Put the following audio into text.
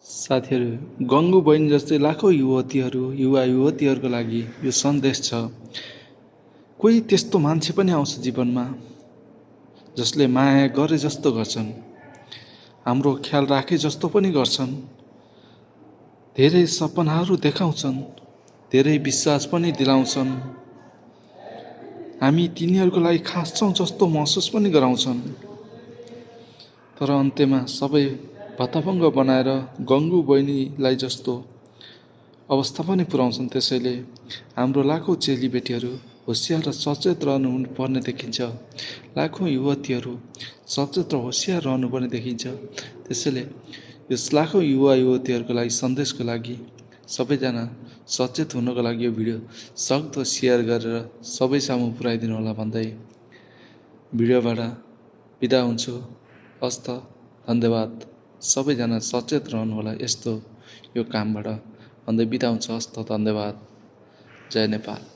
साथीहरू, गङ्गु बहिनी जस्तै लाखौँ युवा युवतीहरूको लागि यो सन्देश छ। कोही त्यस्तो मान्छे पनि आउँछ जीवनमा जसले माया गरे जस्तो गर्छन्, हाम्रो ख्याल राखे जस्तो पनि गर्छन्, धेरै सपनाहरू देखाउँछन्, धेरै विश्वास पनि दिलाउँछन्, हामी तिनीहरूको लागि खास छौँ जस्तो महसुस पनि गराउँछन्। तर अन्त्यमा सबै भत्ताभङ्ग बनाएर गङ्गु बहिनीलाई जस्तो अवस्था पनि पुर्याउँछन्। त्यसैले हाम्रो लाखौँ चेलीबेटीहरू होसियार र सचेत रहनुपर्ने देखिन्छ। लाखौँ युवतीहरू सचेत र होसियार रहनुपर्ने देखिन्छ। त्यसैले यस लाखौँ युवा युवतीहरूको लागि सन्देशको लागि सबैजना सचेत हुनको लागि यो भिडियो सक्दो सेयर गरेर सबै सामु पुर्याइदिनु होला भन्दै भिडियोबाट बिदा हुन्छु। हस्त, धन्यवाद। सबैजना सचेत रहनुहोला यस्तो यो कामबाट भन्दै बिदा हुन्छ। हस्त, धन्यवाद। जय नेपाल।